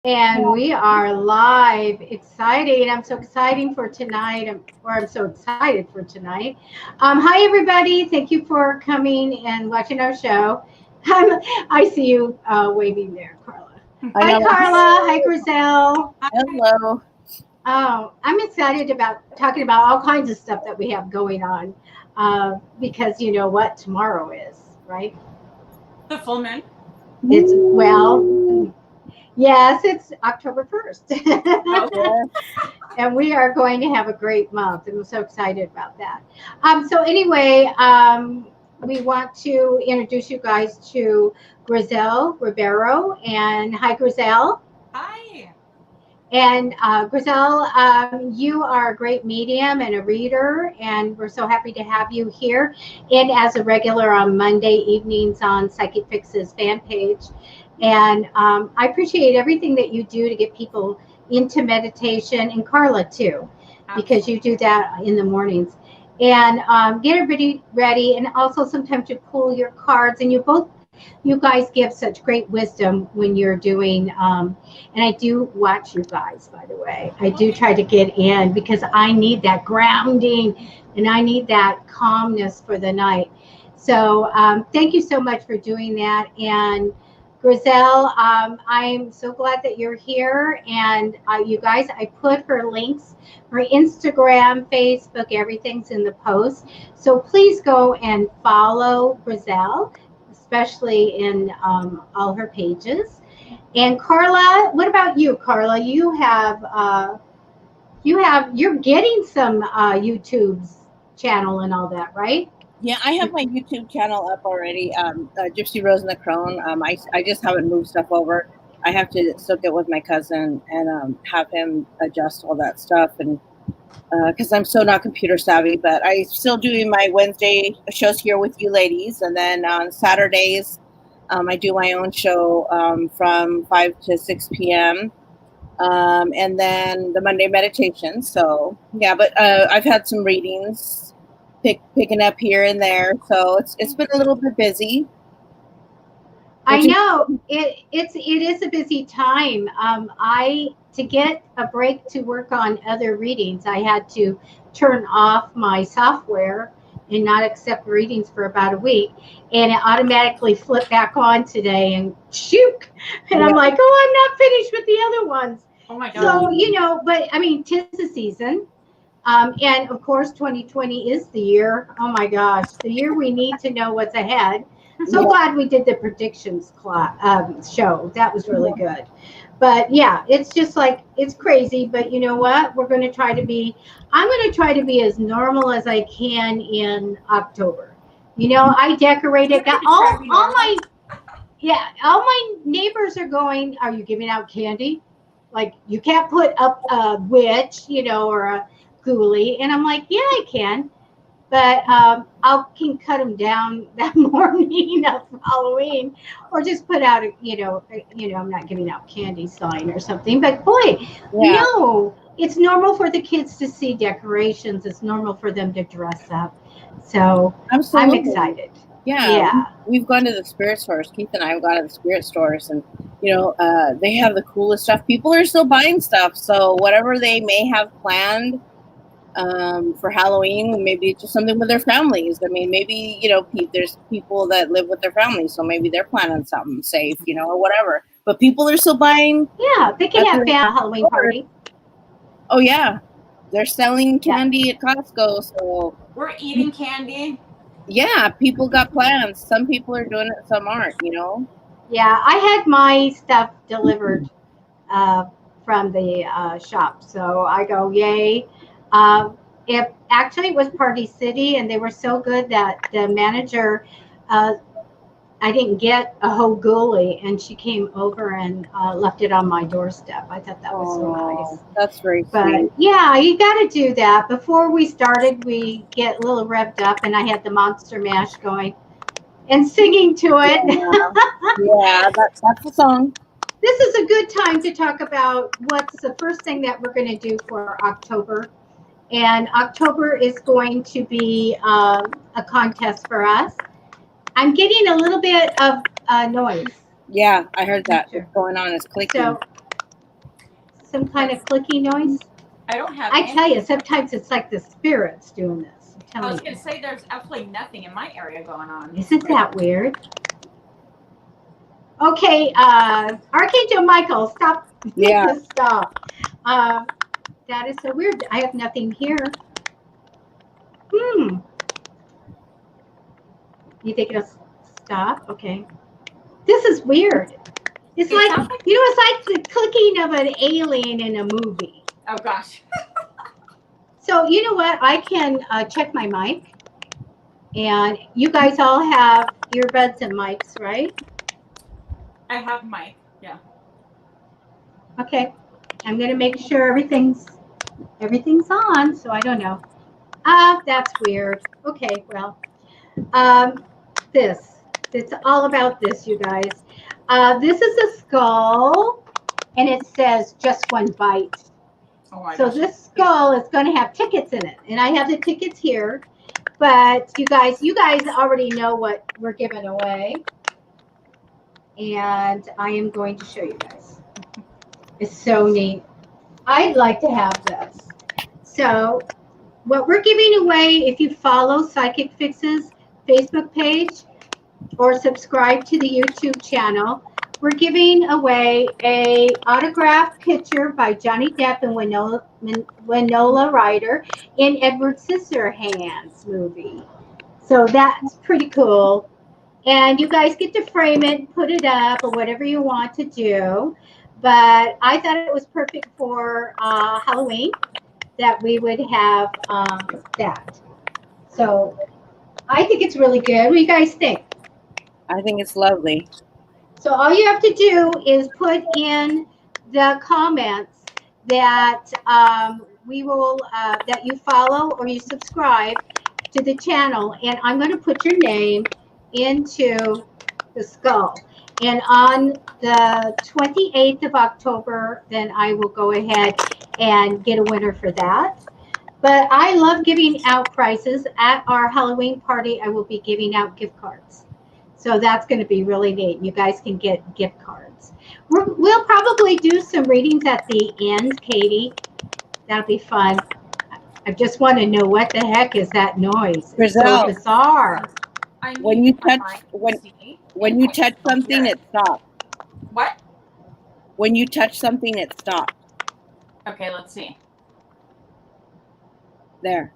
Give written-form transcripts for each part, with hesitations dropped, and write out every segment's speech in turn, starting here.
And we are live. Exciting. I'm so excited for tonight. I'm so excited for tonight. Hi, everybody. Thank you for coming and watching our show. I see you waving there, Carla. Hi, Carla. Hi, Griselle. Hello. Oh, I'm excited about talking about all kinds of stuff that we have going on because you know what tomorrow is, right? The full moon. It's, well, yes, it's October 1st. And we are going to have a great month. And I'm so excited about that. So anyway, we want to introduce you guys to Griselle Rubero. And hi, Griselle. Hi. And Griselle, you are a great medium and a reader, and we're so happy to have you here and as a regular on Monday evenings on Psychic Fix's fan page. And I appreciate everything that you do to get people into meditation, and Carla too, because you do that in the mornings. And get everybody ready, and also sometimes you pull your cards, and you guys give such great wisdom when you're doing, and I do watch you guys, by the way. I do try to get in because I need that grounding and I need that calmness for the night. So thank you so much for doing that. And Griselle, I'm so glad that you're here. And you guys, I put her links, her Instagram, Facebook, everything's in the post. So please go and follow Griselle, especially in all her pages. And Carla, what about you, Carla? You're getting some YouTube's channel and all that, right? Yeah, I have my YouTube channel up already. Gypsy Rose and the Crone. I just haven't moved stuff over. I have to still get with my cousin and have him adjust all that stuff, and because I'm so not computer savvy. But I still doing my Wednesday shows here with you ladies, and then on Saturdays, I do my own show from 5 to 6 p.m. And then the Monday meditation. So yeah, but I've had some readings picking up here and there, so it's been a little bit busy. I know it is a busy time. To get a break to work on other readings, I had to turn off my software and not accept readings for about a week, and it automatically flipped back on today and shoot, and I'm like, oh, I'm not finished with the other ones. Oh my God. So but I mean, 'tis the season. And of course, 2020 is the year. Oh my gosh, the year we need to know what's ahead. So glad we did the predictions show. That was really good. But yeah, it's just like, it's crazy. But you know what? I'm going to try to be as normal as I can in October. You know, I decorated, got all my neighbors are going, are you giving out candy? Like, you can't put up a witch, or a ghoulie. And I'm like, yeah, I can. But I can cut them down that morning of Halloween, or just put out I'm not giving out candy sign or something. But boy, no, it's normal for the kids to see decorations. It's normal for them to dress up. So absolutely. I'm excited. Yeah. We've gone to the spirit stores. Keith and I have gone to the spirit stores, and they have the coolest stuff. People are still buying stuff, so whatever they may have planned for Halloween, maybe it's just something with their families. I mean, maybe there's people that live with their families, so maybe they're planning something safe, or whatever. But people are still buying. Yeah, they can have a Halloween party. Oh yeah, they're selling candy at Costco, so we're eating candy. Yeah, people got plans. Some people are doing it, some aren't. Yeah, I had my stuff delivered from the shop, so I go, yay. It was Party City, and they were so good that the manager, I didn't get a whole ghoulie, and she came over and left it on my doorstep. I thought that was so nice. That's very sweet. But yeah, you got to do that. Before we started, we get a little revved up, and I had the Monster Mash going and singing to it. Yeah, that's the song. This is a good time to talk about what's the first thing that we're going to do for October. And October is going to be a contest for us. I'm getting a little bit of noise. Yeah, I heard that. What's going on? It's clicking. So, some kind of clicky noise? I don't have. I tell you, sometimes it's like the spirits doing this. I was I'm going to say there's absolutely nothing in my area going on. Isn't that weird? Okay, Archangel Michael, stop. Yeah. Just stop. That is so weird. I have nothing here. You think it'll stop? Okay. This is weird. It's like, it's like the clicking of an alien in a movie. Oh, gosh. So, you know what? I can check my mic. And you guys all have earbuds and mics, right? I have mic. Yeah. Okay. I'm going to make sure everything's on, so I don't know. That's weird. Okay, well, it's all about this, you guys. This is a skull, and it says just one bite. Oh my So gosh. this skull is going to have tickets in it, and I have the tickets here. But you guys already know what we're giving away, and I am going to show you guys. It's so neat. I'd like to have this. So what we're giving away, if you follow Psychic Fix's Facebook page or subscribe to the YouTube channel, we're giving away a autographed picture by Johnny Depp and Winona Ryder in Edward Scissorhands movie. So that's pretty cool. And you guys get to frame it, put it up, or whatever you want to do. But I thought it was perfect for Halloween, that we would have that. So I think it's really good. What do you guys think? I think it's lovely. So all you have to do is put in the comments that we will that you follow or you subscribe to the channel, and I'm going to put your name into the skull. And on the 28th of October, then I will go ahead and get a winner for that. But I love giving out prizes. At our Halloween party, I will be giving out gift cards. So that's going to be really neat. You guys can get gift cards. We'll probably do some readings at the end, Katie. That'll be fun. I just want to know what the heck is that noise. It's so bizarre. When you touch something, it stops. What? When you touch something, it stops. Okay, let's see. There.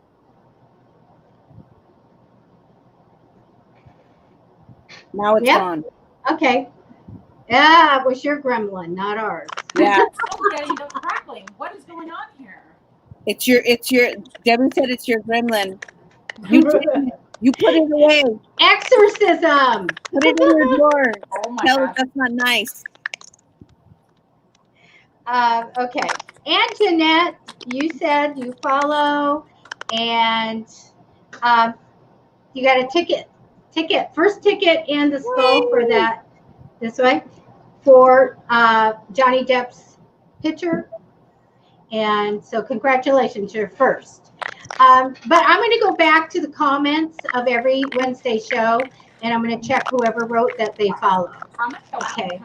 Now it's on. Okay. Yeah, it was your gremlin, not ours. Yeah. Oh, getting the crackling. What is going on here? It's your Debbie said it's your gremlin. You put it away. Exorcism. Put it in your drawer. Oh my Tell gosh. us that's not nice. Okay. And Jeanette, you said you follow, and you got a ticket. First ticket in the skull for that. This way. For Johnny Depp's picture. And so congratulations, you're first. But I'm going to go back to the comments of every Wednesday show, and I'm going to check whoever wrote that they follow. Okay.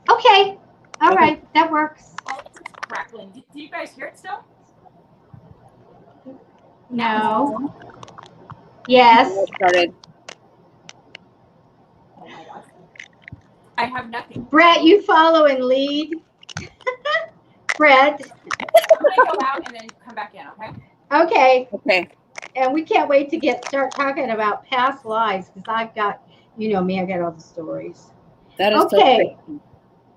Okay. All right. That works. Oh, it's crackling. Do you guys hear it still? No. Yes. Started. Oh my gosh. I have nothing. Brett, you follow and lead. Brett. I'm going to go out and then come back in, okay? Okay. Okay. And we can't wait to start talking about past lives, because I've got, you know me, I got all the stories. That is okay. So crazy.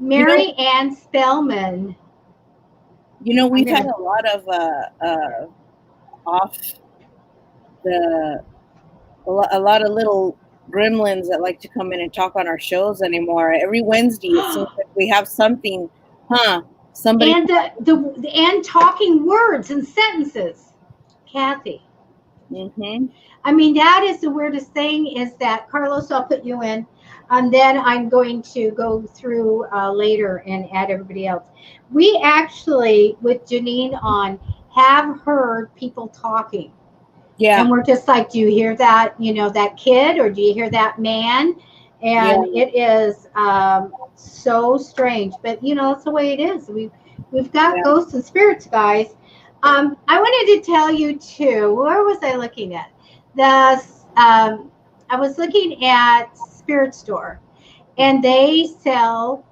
Mary Ann Spellman. You know, we've had a lot of a lot of little gremlins that like to come in and talk on our shows anymore. Every Wednesday it seems like we have something, somebody and and talking words and sentences. Kathy. Mm-hmm. I mean, that is the weirdest thing, is that, Carlos, I'll put you in, and then I'm going to go through later and add everybody else. We actually, with Janine on, have heard people talking. Yeah. And we're just like, do you hear that, that kid, or do you hear that man? And it is so strange, but you know, it's the way it is. We've got ghosts and spirits, guys. I wanted to tell you too. Where was I looking at? I was looking at Spirit Store, and they sell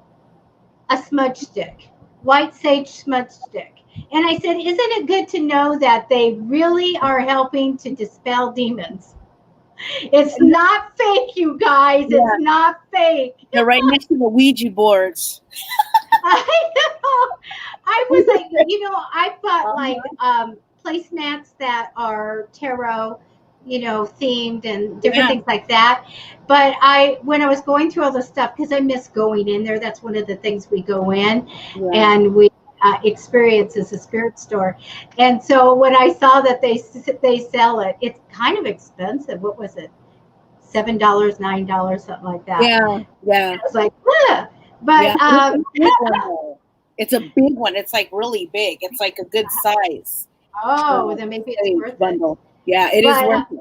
a smudge stick, white sage smudge stick. And I said, isn't it good to know that they really are helping to dispel demons? It's not fake, you guys. It's not fake. They're right next to the Ouija boards. I know. I was like, you know, I've got like placemats that are tarot, you know, themed and different things like that. But when I was going through all the stuff, because I miss going in there, that's one of the things we go in and we experience as a spirit store. And so when I saw that they sell it, it's kind of expensive. What was it? $7, $9, something like that. Yeah. I was like, ugh. But it's a big one. It's like really big. It's like a good size. Oh, then maybe it's worth bundle. Yeah, it is worth it.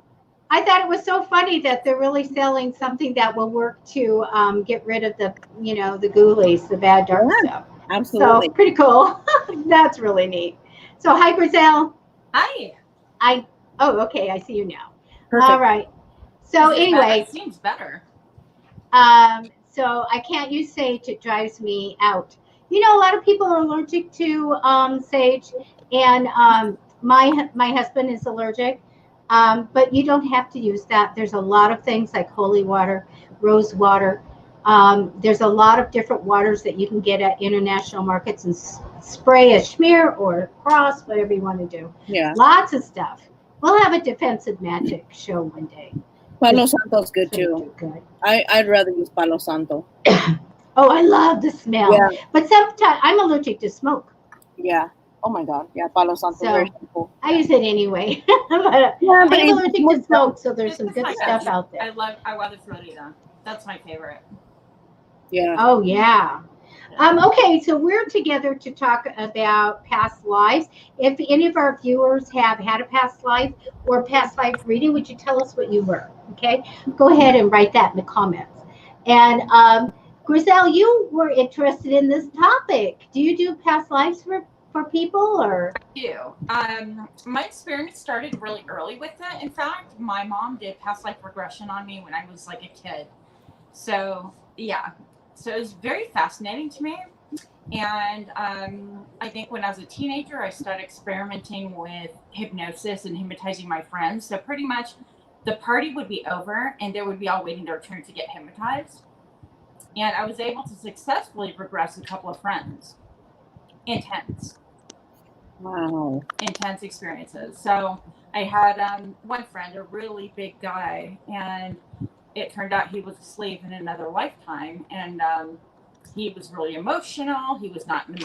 I thought it was so funny that they're really selling something that will work to get rid of the, you know, the ghoulies, the bad dark stuff. Absolutely. So pretty cool. That's really neat. So hi, Griselle. Hi. Oh, okay. I see you now. Perfect. All right. So anyway, it seems better. So I can't use sage. It drives me out. You know, a lot of people are allergic to sage, and my husband is allergic. But you don't have to use that. There's a lot of things like holy water, rose water. There's a lot of different waters that you can get at international markets and spray a smear or cross, whatever you want to do. Yeah. Lots of stuff. We'll have a defensive magic show one day. Palo Santo's good too. Good. I'd rather use Palo Santo. Oh, I love the smell. Yeah. But sometimes I'm allergic to smoke. Yeah. Oh my God. Yeah, Palo Santo. So, very simple. I use it anyway. But I'm allergic to smoke, so there's some good stuff out there. I love the Florida. That's my favorite. Yeah. Oh yeah. Okay, so we're together to talk about past lives. If any of our viewers have had a past life or past life reading, would you tell us what you were? Okay, go ahead and write that in the comments. And Griselle, you were interested in this topic. Do you do past lives for people, or? I do. My experience started really early with it. In fact, my mom did past life regression on me when I was like a kid. So yeah. So it was very fascinating to me. And I think when I was a teenager, I started experimenting with hypnosis and hypnotizing my friends. So pretty much the party would be over and they would be all waiting their turn to get hypnotized. And I was able to successfully regress a couple of friends. Intense. Wow. Intense experiences. So I had one friend, a really big guy, and it turned out he was a slave in another lifetime, and he was really emotional. He was not an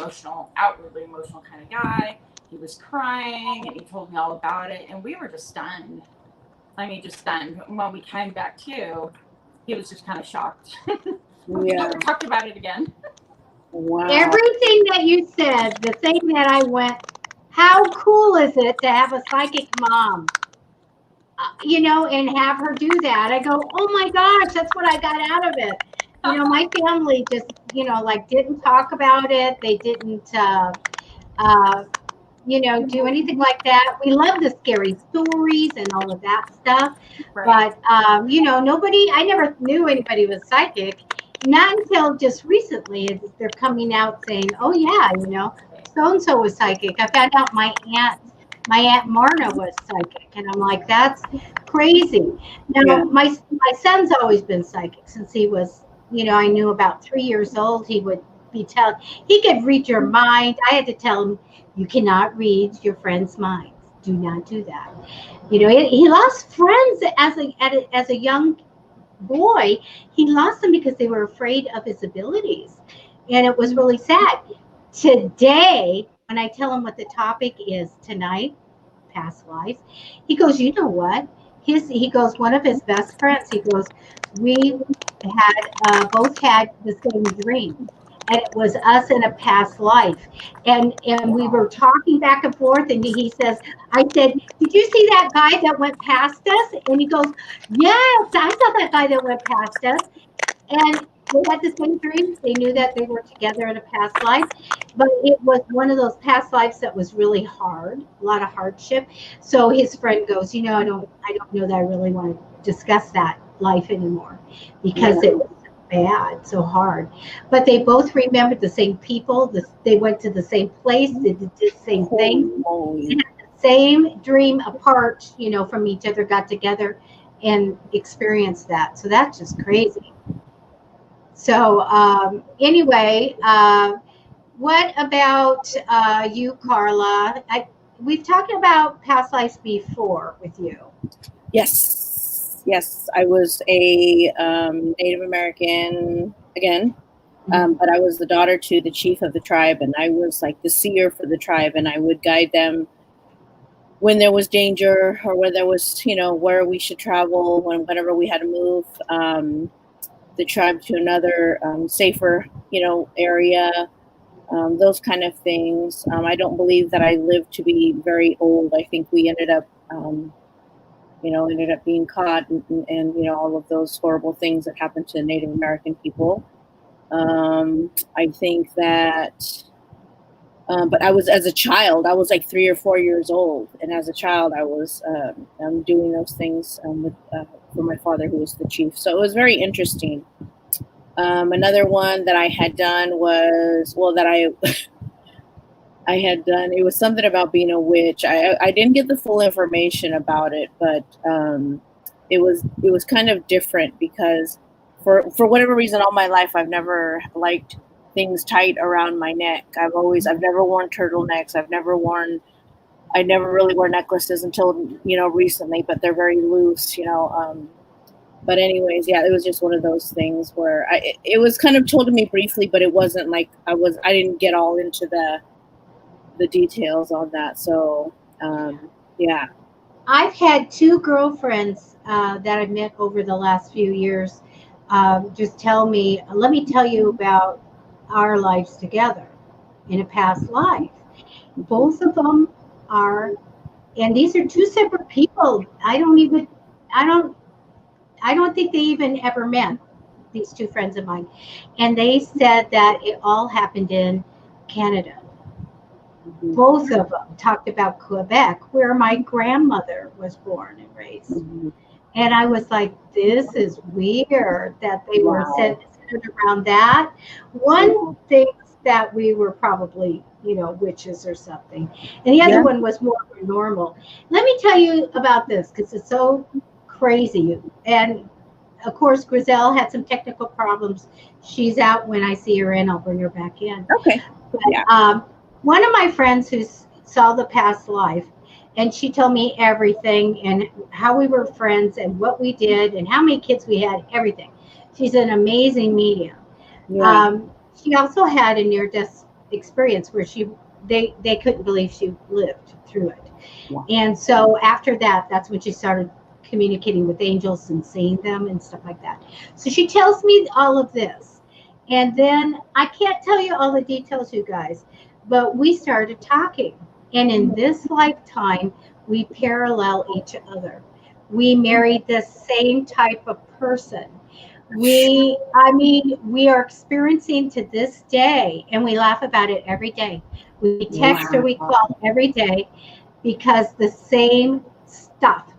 outwardly emotional kind of guy. He was crying, and he told me all about it, and we were just stunned. I mean, just stunned. When we came back to, he was just kind of shocked. We never talked about it again. Wow. Everything that you said, the thing that I went, how cool is it to have a psychic mom? You know, and have her do that. I go, oh my gosh, that's what I got out of it. You know, my family just, you know, like didn't talk about it. They didn't, you know, do anything like that. We love the scary stories and all of that stuff. Right. But, you know, I never knew anybody was psychic. Not until just recently they're coming out saying, oh yeah, you know, so-and-so was psychic. I found out my Aunt Marna was psychic, and I'm like, that's crazy. Now, my son's always been psychic since he was, you know, I knew about 3 years old. He would he could read your mind. I had to tell him, you cannot read your friends' minds. Do not do that. You know, he lost friends as a young boy. He lost them because they were afraid of his abilities, and it was really sad. Today, when I tell him what the topic is tonight, past lives, he goes, you know what? He goes, one of his best friends, he goes, we had both had the same dream, and it was us in a past life. And we were talking back and forth, and he says, I said, did you see that guy that went past us? And he goes, yes, I saw that guy that went past us. And they had the same dreams. They knew that they were together in a past life, but it was one of those past lives that was really hard, a lot of hardship. So his friend goes, I don't know that I really want to discuss that life anymore because it was so bad, so hard. But they both remembered the same people. They went to the same place. They did the same thing. They had the same dream apart, from each other, got together and experienced that. So that's just crazy. So anyway, what about you, Carla? We've talked about past lives before with you. Yes, I was a Native American again, but I was the daughter to the chief of the tribe, and I was like the seer for the tribe, and I would guide them when there was danger or where there was, where we should travel, whenever we had to move the tribe to another safer, area, those kind of things. I don't believe that I lived to be very old. I think we ended up being caught and all of those horrible things that happened to Native American people. I think that, but I was, as a child, I was like 3 or 4 years old. And as a child, I was doing those things for my father, who was the chief. So it was very interesting. Another one that I had done was, I had done, it was something about being a witch. I didn't get the full information about it, but it was kind of different because for whatever reason, all my life, I've never liked things tight around my neck. I've never worn turtlenecks. I never really wore necklaces until, recently, but they're very loose, but anyways, yeah, it was just one of those things where it was kind of told to me briefly, but it wasn't like I didn't get all into the details on that. So, yeah. I've had 2 girlfriends that I've met over the last few years just tell me, let me tell you about our lives together in a past life. Both of them are, and these are 2 separate people. I don't think they even ever met, these 2 friends of mine. And they said that it all happened in Canada. Both of them talked about Quebec, where my grandmother was born and raised. And I was like, this is weird that they were centered around that. One thinks that we were probably, witches or something. And the other one was more normal. Let me tell you about this because it's so crazy. And of course, Griselle had some technical problems. She's out. When I see her in, I'll bring her back in. Okay. But, one of my friends who saw the past life, and she told me everything and how we were friends and what we did and how many kids we had, everything. She's an amazing medium. Yeah. She also had a near-death experience where they couldn't believe she lived through it. Yeah. And so after that, that's when she started communicating with angels and seeing them and stuff like that. So she tells me all of this. And then I can't tell you all the details, you guys, but we started talking. And in this lifetime, we parallel each other. We married the same type of person. We are experiencing to this day, and we laugh about it every day. We text or we call every day because the same stuff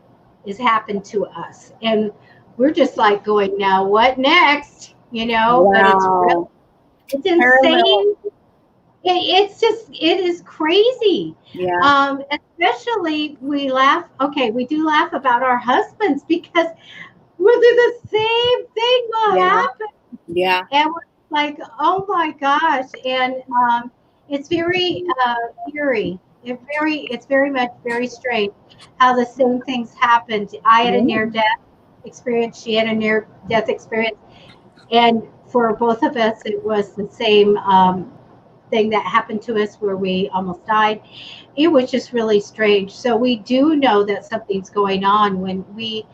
has happened to us. And we're just like going, now what next? But it's insane. It is crazy. Yeah. Especially we laugh. Okay, we do laugh about our husbands because we'll do the same thing will happen. Yeah. And we're like, oh my gosh. And it's very eerie. It's very much very strange how the same things happened. I had a near-death experience. She had a near-death experience. And for both of us, it was the same thing that happened to us where we almost died. It was just really strange. So we do know that something's going on when we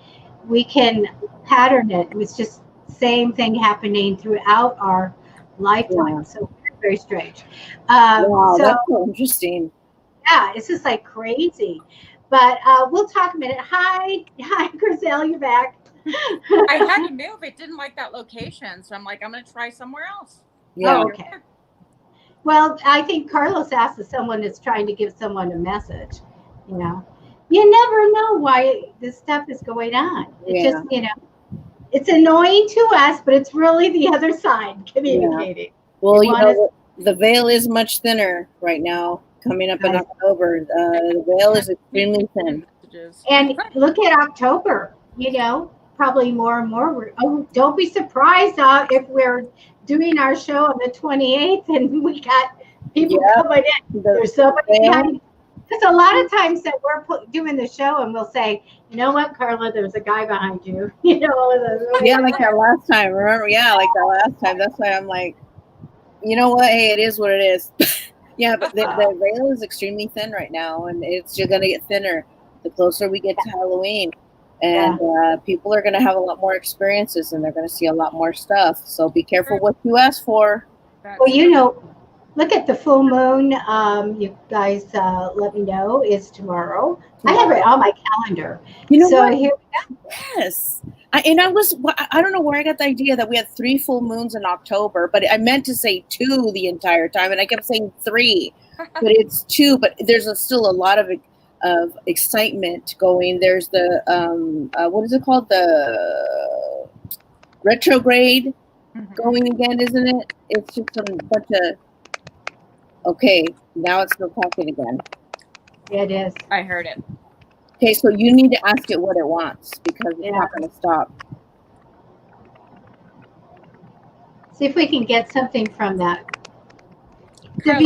can pattern it. It was just same thing happening throughout our lifetime. Yeah. So very strange. Wow, that's so interesting. Yeah, it's just like crazy. But we'll talk a minute. Hi, Griselle, you're back. I had to move. It didn't like that location. So I'm like, I'm going to try somewhere else. Yeah. Oh, okay. Well, I think Carlos asked if someone is trying to give someone a message. You know, you never know why this stuff is going on. It's just, you know, it's annoying to us, but it's really the other side communicating. Yeah. Well, you know, the veil is much thinner right now. Coming up in October, the veil is extremely thin. And look at October. You know, probably more and more. Don't be surprised if we're doing our show on the 28th and we got people coming in. There's somebody behind. Because a lot of times that we're doing the show and we'll say, you know what, Carla, there's a guy behind you. You know, yeah, like that last time. Remember? Yeah, like that last time. That's why I'm like, you know what? Hey, it is what it is. Yeah, but the veil is extremely thin right now, and it's just going to get thinner the closer we get to Halloween. And people are going to have a lot more experiences, and they're going to see a lot more stuff. So be careful what you ask for. Well, you know, look at the full moon. You guys let me know. It's tomorrow. I have it on my calendar. You know so what? Here we go. Yes. I don't know where I got the idea that we had 3 full moons in October, but I meant to say 2 the entire time, and I kept saying 3, but it's 2. But there's still a lot of excitement going. There's the what is it called? The retrograde going again, isn't it? It's just a bunch of. Okay, now it's still talking again. It is. I heard it. Okay, so you need to ask it what it wants because it's not going to stop. See if we can get something from that. The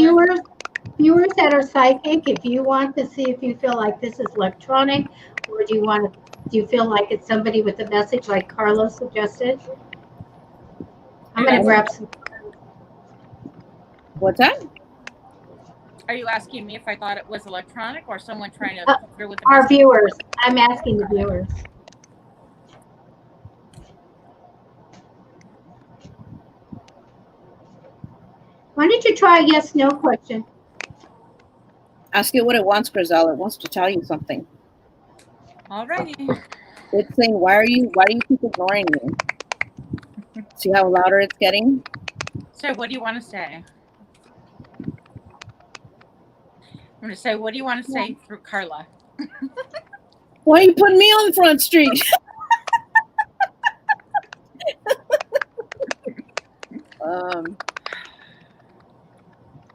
viewers that are psychic, if you want to see if you feel like this is electronic, or do you feel like it's somebody with a message like Carlos suggested? I'm going to grab some. What's that? Are you asking me if I thought it was electronic or someone trying to put through with the our message? Viewers? I'm asking the viewers. Why don't you try a yes/no question? Ask it what it wants, Griselle. It wants to tell you something. Alrighty. It's saying, why do you keep ignoring me? See how louder it's getting? So what do you want to say? I'm going to say, what do you want to say through Carla? Why are you putting me on Front Street?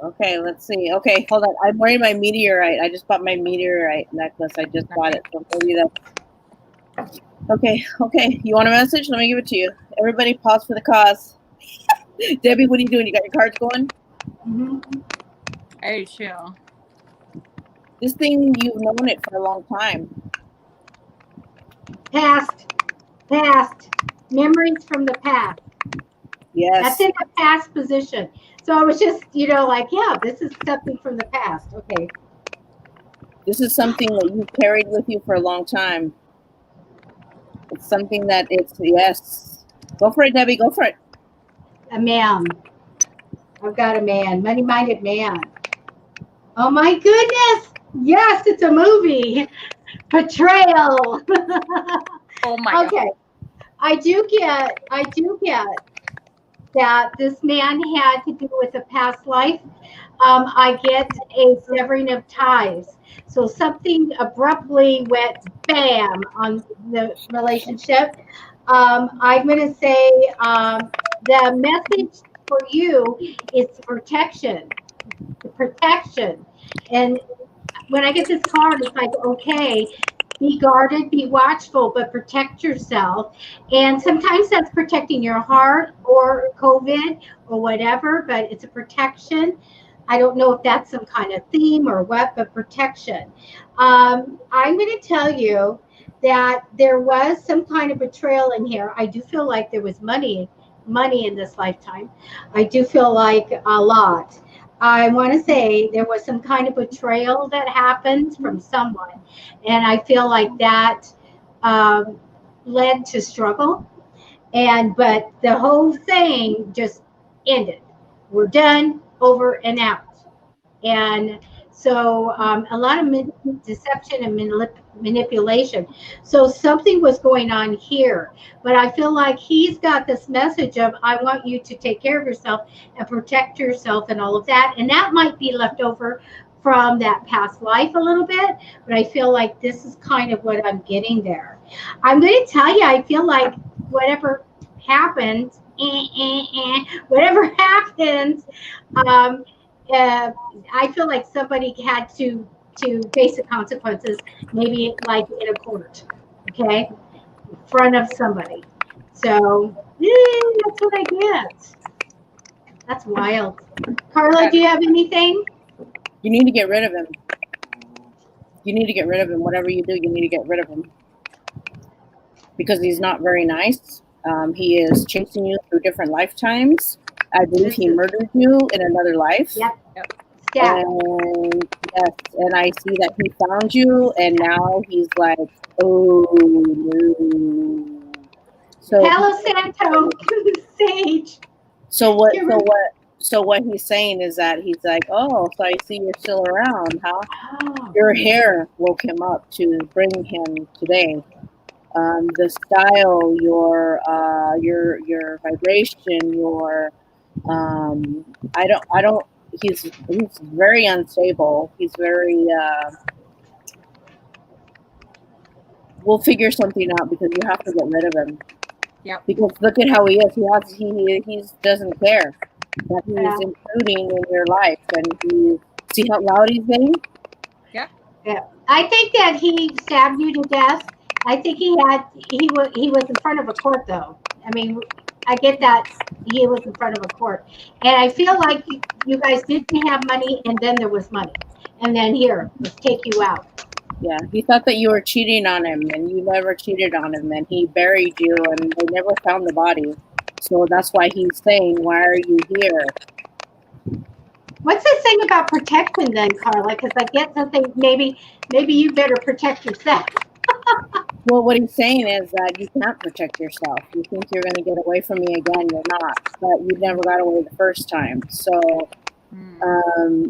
Okay, let's see. Okay, hold on. I'm wearing my meteorite. I just bought my meteorite necklace. I just bought it. So maybe that's... Okay. You want a message? Let me give it to you. Everybody pause for the cause. Debbie, what are you doing? You got your cards going? Mm-hmm. Hey, chill. This thing, you've known it for a long time. Past. Memories from the past. Yes. That's in the past position. So I was just, like, yeah, this is something from the past. Okay. This is something that you've carried with you for a long time. It's something that yes. Go for it, Debbie. Go for it. A man. I've got a man. Money-minded man. Oh, my goodness. Yes, it's a movie. Betrayal. Oh, my God. Okay. I do get that this man had to do with a past life. I get a severing of ties. So something abruptly went bam on the relationship. I'm going to say the message for you is protection. The protection. And when I get this card, it's like, okay, be guarded, be watchful, but protect yourself. And sometimes that's protecting your heart or COVID or whatever, but it's a protection. I don't know if that's some kind of theme or what, but protection. I'm going to tell you that there was some kind of betrayal in here. I do feel like there was money in this lifetime. I do feel like a lot. I want to say there was some kind of betrayal that happened from someone. And I feel like that led to struggle. But the whole thing just ended. We're done, over and out. And So a lot of deception and manipulation. So something was going on here, but I feel like he's got this message of, I want you to take care of yourself and protect yourself and all of that. And that might be left over from that past life a little bit, but I feel like this is kind of what I'm getting there. I'm going to tell you, I feel like whatever happens, whatever happens, I feel like somebody had to face the consequences, maybe like in a court, okay, in front of somebody. So that's what I get. That's wild. Carla, do you have anything? You need to get rid of him. You need to get rid of him. Whatever you do, you need to get rid of him. Because he's not very nice. He is chasing you through different lifetimes. I believe he murdered you in another life. Yep. Yeah. And yes, and I see that he found you, and now he's like, oh no. So Palo Santo, Sage. So what he's saying is that he's like, oh, so I see you're still around, huh? Oh. Your hair woke him up to bring him today. The style, your vibration, your I don't. He's very unstable. He's very. We'll figure something out because you have to get rid of him. Yeah. Because look at how he is. He doesn't care that he's intruding in your life, and he see how loud he's getting. Yeah. I think that he stabbed you to death. I think he was in front of a court though. I mean, I get that he was in front of a court, and I feel like you guys didn't have money, and then there was money, and then here, let's take you out. Yeah, he thought that you were cheating on him, and you never cheated on him, and he buried you, and they never found the body. So that's why he's saying, "Why are you here?" What's this thing about protection then, Carla? Because I get something. Maybe you better protect yourself. Well, what he's saying is that you can't protect yourself. You think you're going to get away from me again. You're not. But you never got away the first time. So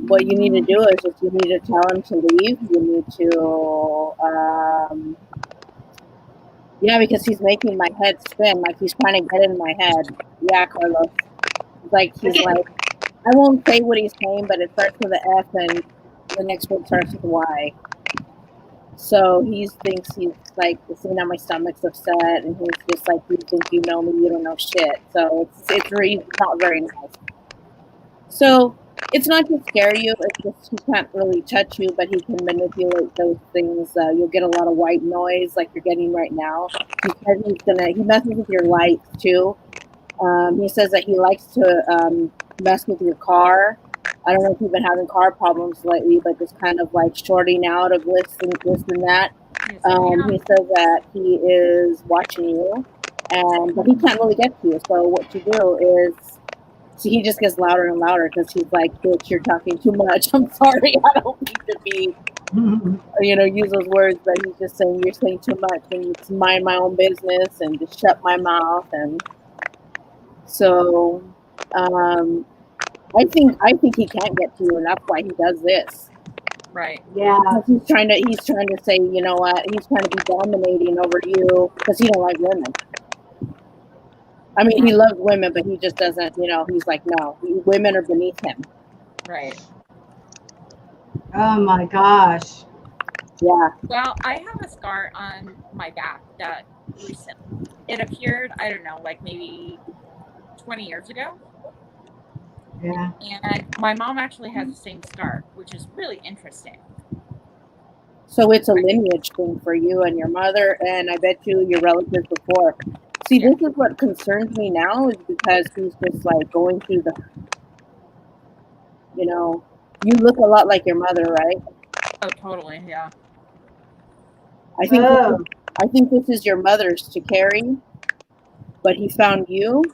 what you need to do is just you need to tell him to leave. You need to, because he's making my head spin. Like he's trying to get in my head. Yeah, Carlos. He's like, I won't say what he's saying, but it starts with an F and the next word starts with a Y. So he thinks he's like, see now my stomach's upset, and he's just like, you think you know me, you don't know shit. So it's really not very nice. So it's not to scare you, it's just he can't really touch you, but he can manipulate those things. You'll get a lot of white noise like you're getting right now. He says he messes with your lights too. He says that he likes to mess with your car. I don't know if you've been having car problems lately, but just kind of like shorting out of this and that. He says that he is watching you, but he can't really get to you. So what you do is, he just gets louder and louder because he's like, bitch, you're talking too much. I'm sorry, I don't need to be, use those words, but he's just saying you're saying too much and you just mind my own business and just shut my mouth. And so, I think he can't get to you, and that's why he does this. Right. Yeah. He's trying to say, you know what? He's trying to be dominating over you because he don't like women. I mean, he loves women, but he just doesn't. He's like, no, women are beneath him. Right. Oh my gosh. Yeah. Well, I have a scar on my back that recently it appeared. I don't know, like maybe 20 years ago. Yeah. And my mom actually has the same scar, which is really interesting. So it's a lineage thing for you and your mother, and I bet you your relatives before. See, this is what concerns me now, is because he's just like going through you look a lot like your mother, right? Oh, totally, yeah. I think this is your mother's to carry, but he found you.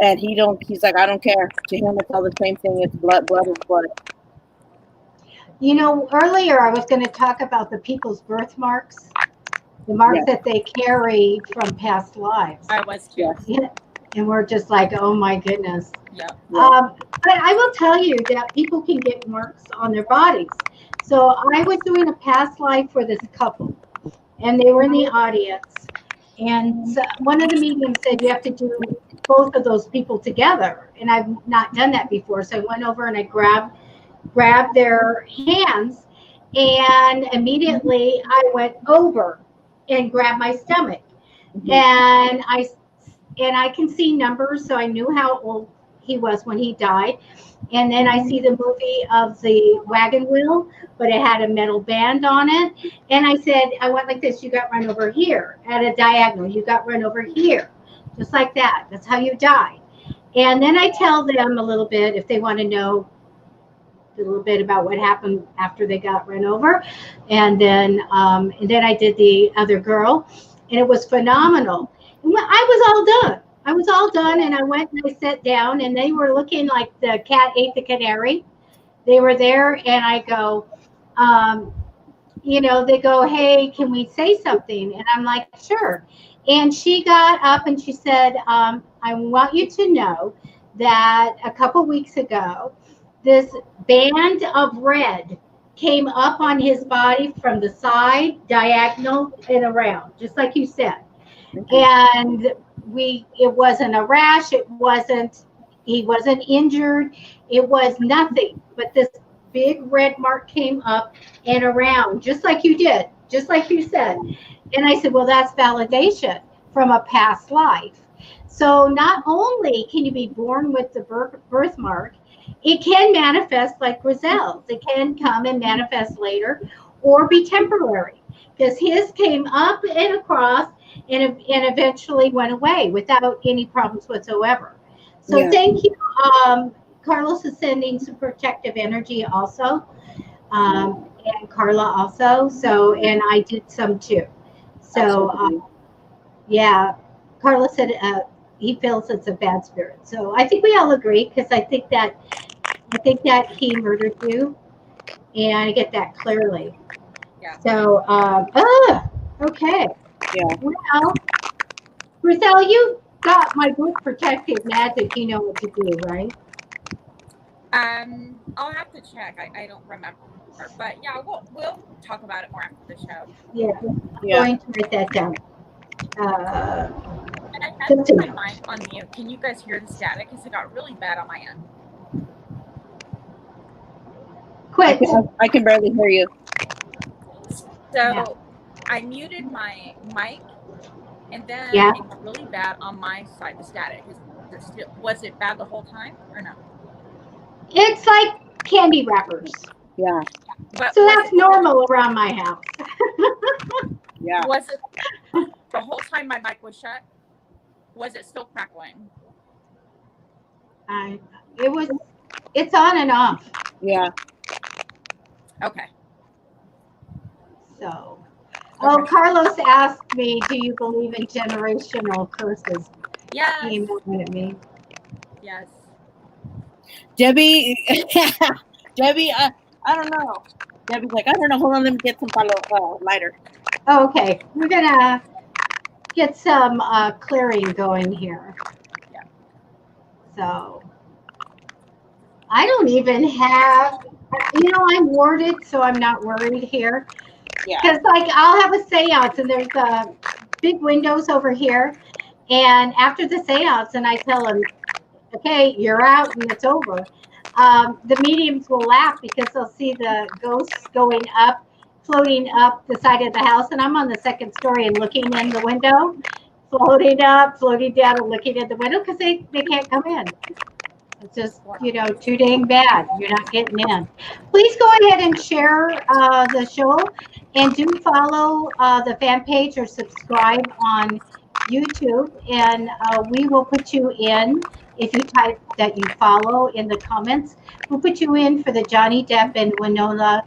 And he's like, I don't care. To him, it's all the same thing. It's blood is blood. Earlier I was going to talk about the people's birthmarks, the marks that they carry from past lives. I was too. And we're just like, oh my goodness. Yeah. But I will tell you that people can get marks on their bodies. So I was doing a past life for this couple, and they were in the audience. And one of the mediums said you have to do both of those people together. And I've not done that before. So I went over and I grabbed their hands, and immediately I went over and grabbed my stomach. And I can see numbers, so I knew how old he was when he died. And then I see the movie of the wagon wheel, but it had a metal band on it. And I said, I went like this, you got run over here at a diagonal, you got run over here, just like that. That's how you died. And then I tell them a little bit if they want to know a little bit about what happened after they got run over. And then I did the other girl, and it was phenomenal. And I was all done, and I went and I sat down, and they were looking like the cat ate the canary. They were there, and I go, they go, hey, can we say something? And I'm like, sure. And she got up and she said, I want you to know that a couple weeks ago, this band of red came up on his body from the side, diagonal, and around, just like you said. And it wasn't a rash, he wasn't injured, it was nothing, but this big red mark came up and around, just like you did, just like you said. And I said, well, that's validation from a past life. So not only can you be born with the birthmark, it can manifest like Griselle's. It can come and manifest later or be temporary, because his came up and across and eventually went away without any problems whatsoever. So thank you. Carlos is sending some protective energy also, and Carla also. So, and I did some too. So, Carla said he feels it's a bad spirit. So I think we all agree, because I think that he murdered you, and I get that clearly. Yeah. So, okay. Yeah. Well, Griselle, you got my book Protective Magic. You know what to do, right? I'll have to check. I don't remember, but yeah, we'll talk about it more after the show. Yeah. I'm going to write that down. And I had to put my mic on mute. Can you guys hear the static? Because it got really bad on my end. Quit. I can barely hear you. So I muted my mic, and then it got really bad on my side, the static. Was it bad the whole time or no? It's like candy wrappers. Yeah. But so that's normal around my house. Yeah. Was it the whole time my mic was shut? Was it still crackling? It's on and off. Yeah. Okay. So, Carlos asked me, do you believe in generational curses? Yes. He emailed at me. Yes. Debbie, I don't know. Debbie's like, I don't know. Hold on, let me get some lighter. Okay, we're gonna get some clearing going here. Yeah. So, I don't even have, I'm warded, so I'm not worried here. Yeah. Because I'll have a seance, and there's big windows over here, and after the seance, and I tell them, okay, you're out and it's over. The mediums will laugh because they'll see the ghosts going up, floating up the side of the house. And I'm on the second story and looking in the window, floating up, floating down, and looking in the window because they can't come in. It's just, too dang bad. You're not getting in. Please go ahead and share the show, and do follow the fan page or subscribe on YouTube, and we will put you in. If you type that you follow in the comments, we'll put you in for the Johnny Depp and Winona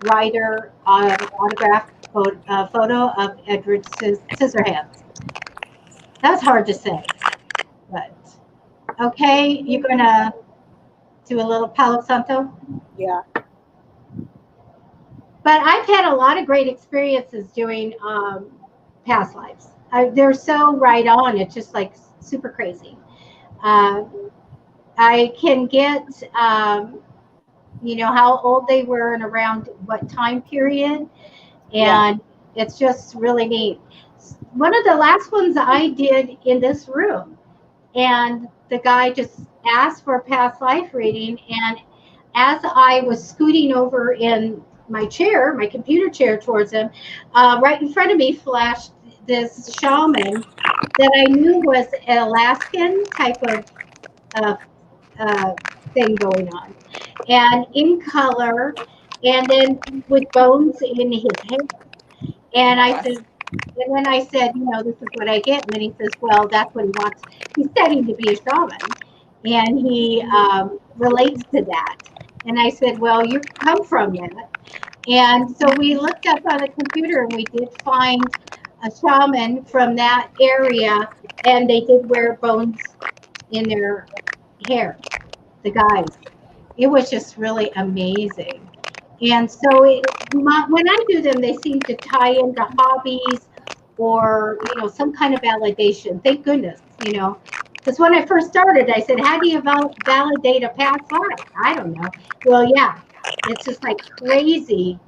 Ryder autograph photo of Edward Scissorhands. That's hard to say, but okay, you're gonna do a little Palo Santo? Yeah. But I've had a lot of great experiences doing past lives. They're so right on. It's just like super crazy. I can get, how old they were and around what time period. And it's just really neat. One of the last ones I did in this room, and the guy just asked for a past life reading. And as I was scooting over in my chair, my computer chair towards him, right in front of me flashed this shaman that I knew was an Alaskan type of thing going on, and in color, and then with bones in his hair. And I said, and then I said, this is what I get. And then he says, well, that's what he wants. He's studying to be a shaman, and he relates to that. And I said, well, you come from that. And so we looked up on the computer, and we did find a shaman from that area, and they did wear bones in their hair, the guys. It was just really amazing. And so when I do them, they seem to tie into hobbies or, some kind of validation. Thank goodness, because when I first started, I said, how do you validate a past life? I don't know. Well, yeah, it's just like crazy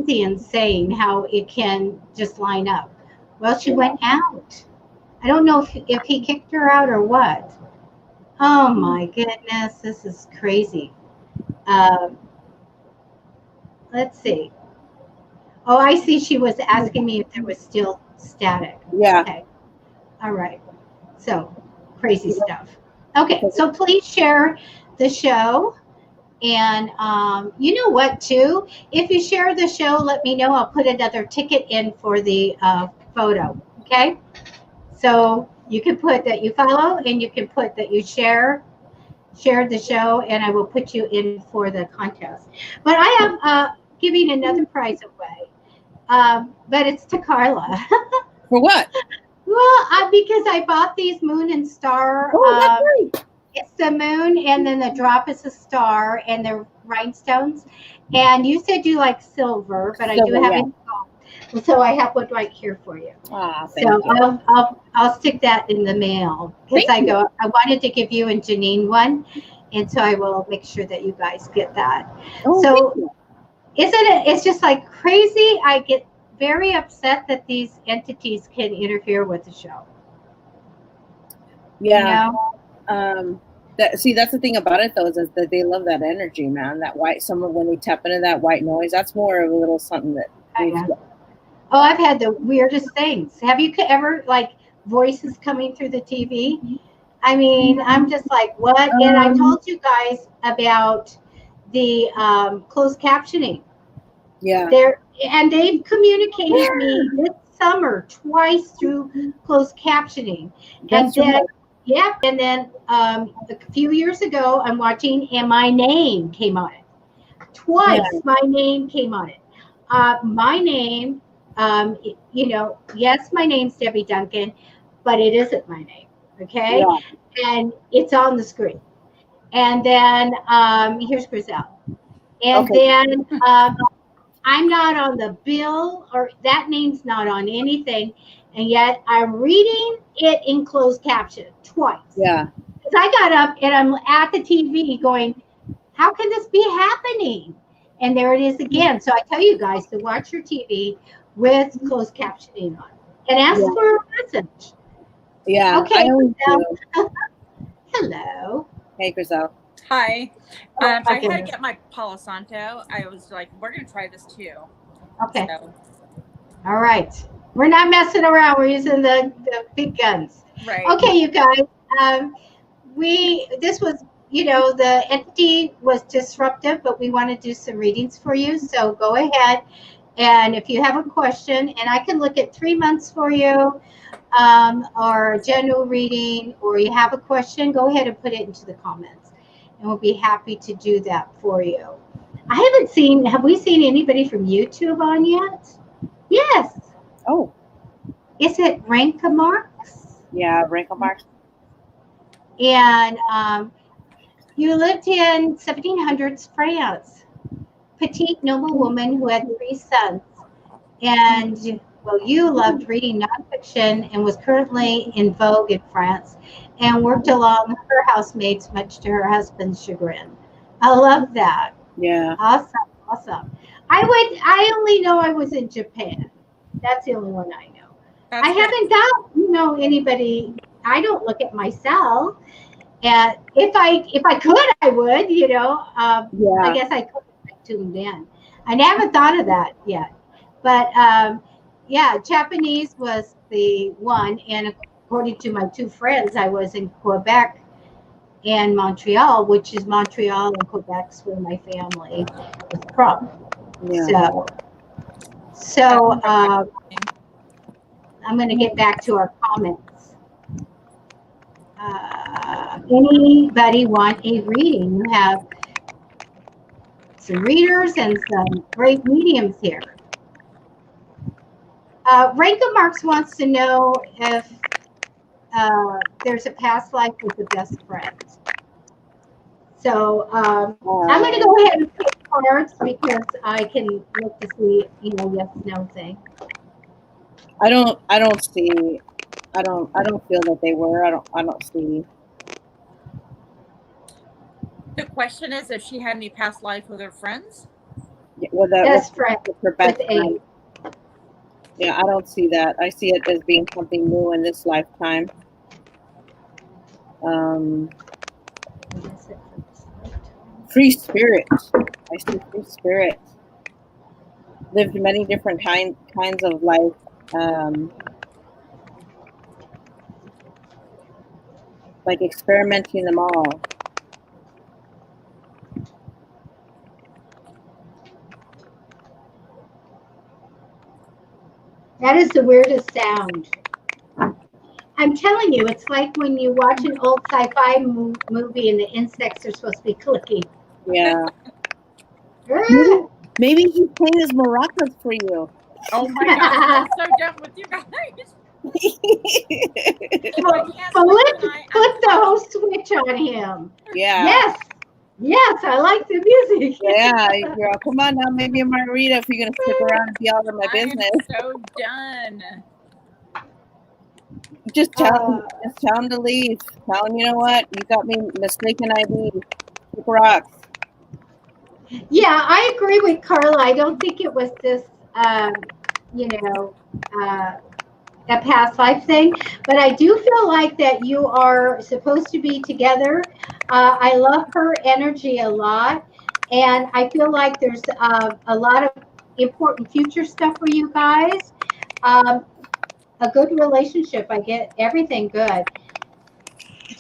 insane how it can just line up. Well, she went out. I don't know if he kicked her out or what. Oh my goodness, this is crazy. Let's see. Oh, I see. She was asking me if there was still static. Yeah. Okay. All right. So crazy stuff. Okay. So please share the show. And you know what, too? If you share the show, let me know. I'll put another ticket in for the photo. Okay. So you can put that you follow, and you can put that you shared the show, and I will put you in for the contest. But I am giving another prize away, but it's to Carla. For what? Well, because I bought these moon and star. That's great. It's the moon, and then the drop is a star, and the rhinestones. And you said you like silver, but I do have it. So I have one right here for you. Thank you. I'll stick that in the mail because I wanted to give you and Janine one, and so I will make sure that you guys get that. So it's just like crazy. I get very upset that these entities can interfere with the show. Yeah. That's the thing about it though, is that they love that energy, man. That white, when they tap into that white noise, that's more of a little something that. Oh, I've had the weirdest things. Have you ever voices coming through the TV? I mean, I'm just like, what? And I told you guys about the closed captioning. Yeah. And they've communicated me this summer twice through closed captioning. And then a few years ago, I'm watching, and my name came on it. Twice, my name came on it. My name, yes, my name's Debbie Duncan, but it isn't my name, okay? Yeah. And it's on the screen. And then here's Griselle. And then I'm not on the bill, or that name's not on anything, and yet I'm reading it in closed caption twice. Yeah. Because I got up and I'm at the TV going, how can this be happening? And there it is again. So I tell you guys to watch your TV with closed captioning on and ask for a message. Yeah. Okay. Hello. Hey, Griselle. Hi. I had to get my Palo Santo. I was like, we're going to try this too. Okay. So. All right. We're not messing around. We're using the big guns. Right. Okay, you guys. This was, the entity was disruptive, but we want to do some readings for you. So go ahead. And if you have a question, and I can look at 3 months for you, or a general reading, or you have a question, go ahead and put it into the comments. And we'll be happy to do that for you. Have we seen anybody from YouTube on yet? Yes. Oh. Is it Rankamarks? Yeah, Rankamarks. And you lived in 1700s France. Petite, noble woman who had 3 sons. And Well, you loved reading nonfiction and was currently in vogue in France and worked along her housemates, much to her husband's chagrin. I love that. Yeah. Awesome. Awesome. I only know I was in Japan. That's the only one I know. That's I good. haven't got, anybody. I don't look at myself. And if I could, I would, I Yeah. guess I could have tuned in. I haven't thought of that yet. But yeah, Japanese was the one. And according to my two friends, I was in Quebec and Montreal, which is Montreal and Quebec's where my family is from. Yeah. So I'm going to get back to our comments. Anybody want a reading? You have some readers and some great mediums here. Ranka Marks wants to know if there's a past life with the best friend. So I'm going to go ahead and pick cards because I can look to see, yes, no thing. I don't feel that they were. I don't see. The question is if she had any past life with her friends. With Best friend her best with friend. Yeah, I don't see that. I see it as being something new in this lifetime. Free spirit. I see free spirit. Lived many different kinds of life. Like experimenting them all. That is the weirdest sound. I'm telling you, it's like when you watch an old sci-fi movie and the insects are supposed to be clicking. Yeah. Maybe he's playing his maracas for you. Oh my gosh, I'm so done with you guys. Flip the whole switch on him. Yeah. Yes, I like the music. Yeah, girl, come on now, maybe a margarita if you're gonna stick around and be all in my business. I'm so done. Just tell him to leave. Tell him, you know what? You got me mistaken ID. Kick rocks. Yeah, I agree with Carla. I don't think it was this, a past life thing, but I do feel like that you are supposed to be together. I love her energy a lot, and I feel like there's a lot of important future stuff for you guys. A good relationship. I get everything good.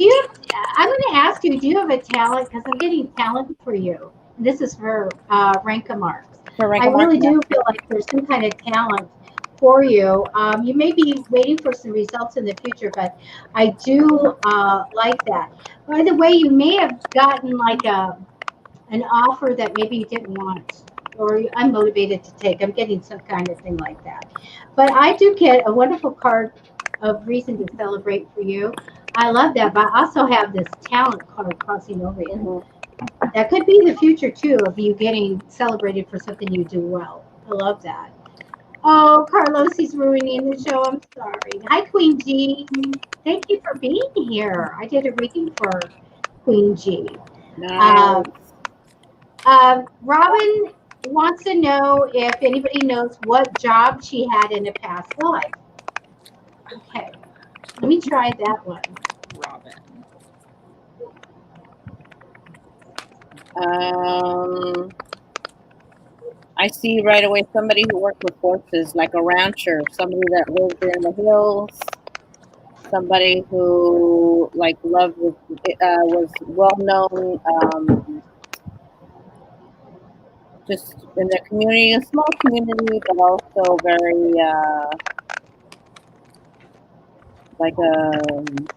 I'm going to ask you, do you have a talent? Because I'm getting talent for you. This is for Ranka Marks. I really do feel like there's some kind of talent for you. You may be waiting for some results in the future, but I do like that. By the way, you may have gotten like an offer that maybe you didn't want or I'm motivated to take. I'm getting some kind of thing like that. But I do get a wonderful card of reason to celebrate for you. I love that, but I also have this talent card crossing over you. Mm-hmm. That could be the future, too, of you getting celebrated for something you do well. I love that. Oh, Carlos, he's ruining the show. I'm sorry. Hi, Queen G. Thank you for being here. I did a reading for Queen G. Nice. Robin wants to know if anybody knows what job she had in a past life. Okay. Let me try that one. Robin. I see right away somebody who worked with horses, like a rancher, somebody that lived in the hills, somebody who like loved was well known, just in the community, a small community, but also very like a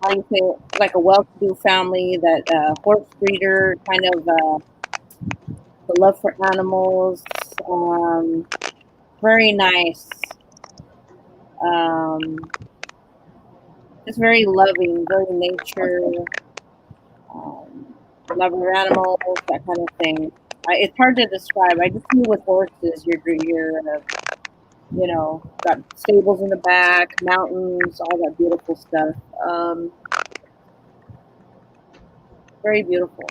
how you say it, like a well-to-do family, that horse breeder, kind of the love for animals, very nice, just very loving, very nature, love of animals, that kind of thing. It's hard to describe. I just knew with horses, you're you know, got stables in the back, mountains, all that beautiful stuff. Very beautiful.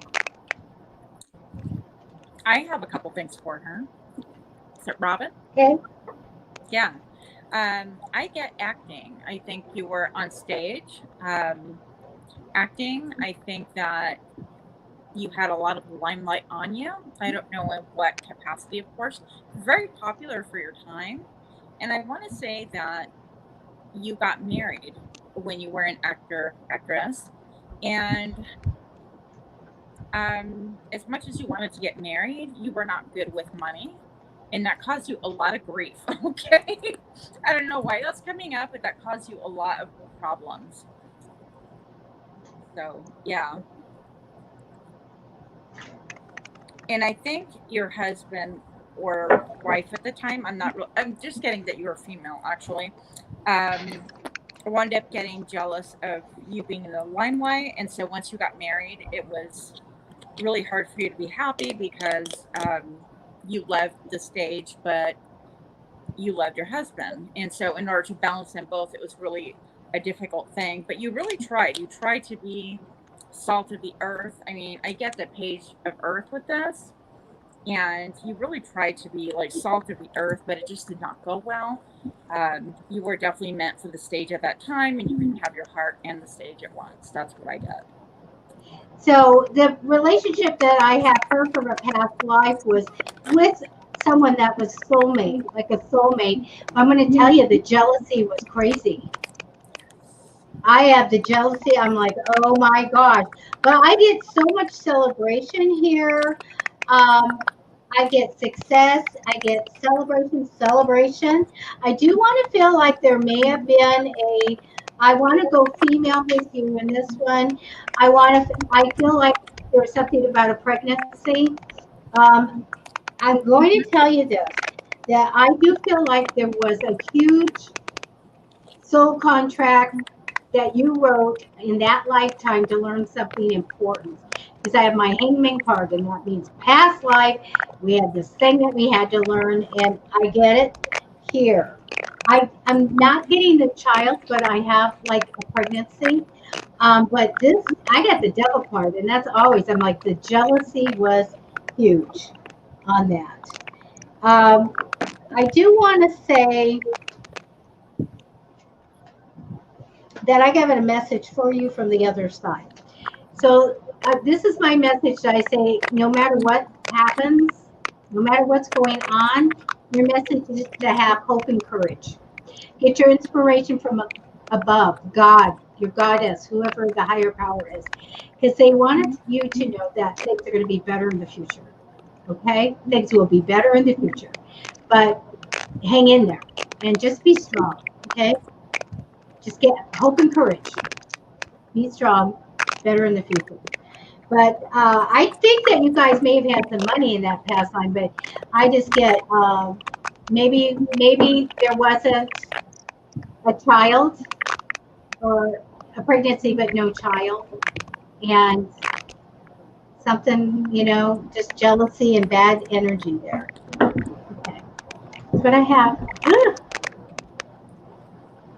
I have a couple things for her. Is it Robin? Okay. Yeah. I get acting. I think you were on stage acting. I think that you had a lot of limelight on you. I don't know in what capacity, of course. Very popular for your time. And I want to say that you got married when you were an actress. And as much as you wanted to get married, you were not good with money. And that caused you a lot of grief. Okay. I don't know why that's coming up, but that caused you a lot of problems. So, yeah. And I think your husband or wife at the time, I'm just getting that you were female, actually, wound up getting jealous of you being in the limelight. And so once you got married, it was really hard for you to be happy because you loved the stage, but you loved your husband. And so in order to balance them both, it was really a difficult thing. But you really tried. You tried to be salt of the earth. I mean, I get the page of earth with this, and you really tried to be like salt of the earth, but it just did not go well. You were definitely meant for the stage at that time, and you couldn't have your heart and the stage at once. That's what I get. So the relationship that I have heard from a past life was with someone that was soulmate, like a soulmate. I'm going to tell you, the jealousy was crazy. I have the jealousy. I'm like, oh my gosh. But I get so much celebration here. I get success. I get celebration. I do want to feel like there may have been I want to go female with you in this one. I feel like there was something about a pregnancy. I'm going to tell you this, that I do feel like there was a huge soul contract that you wrote in that lifetime to learn something important. Because I have my hangman card, and that means past life. We had this thing that we had to learn, and I get it here. I'm not getting the child, but I have like a pregnancy. But this, I got the devil card, and that's always, I'm like, the jealousy was huge on that. I do want to say that I got a message for you from the other side. So this is my message that I say, no matter what happens, no matter what's going on, your message is to have hope and courage. Get your inspiration from above, God, your goddess, whoever the higher power is, because they wanted you to know that things are going to be better in the future. Okay? Things will be better in the future. But hang in there and just be strong. Okay? Just get hope and courage. Be strong, better in the future. But I think that you guys may have had some money in that past line, but I just get maybe there wasn't a child or a pregnancy, but no child, and something, just jealousy and bad energy there. Okay, that's what I have.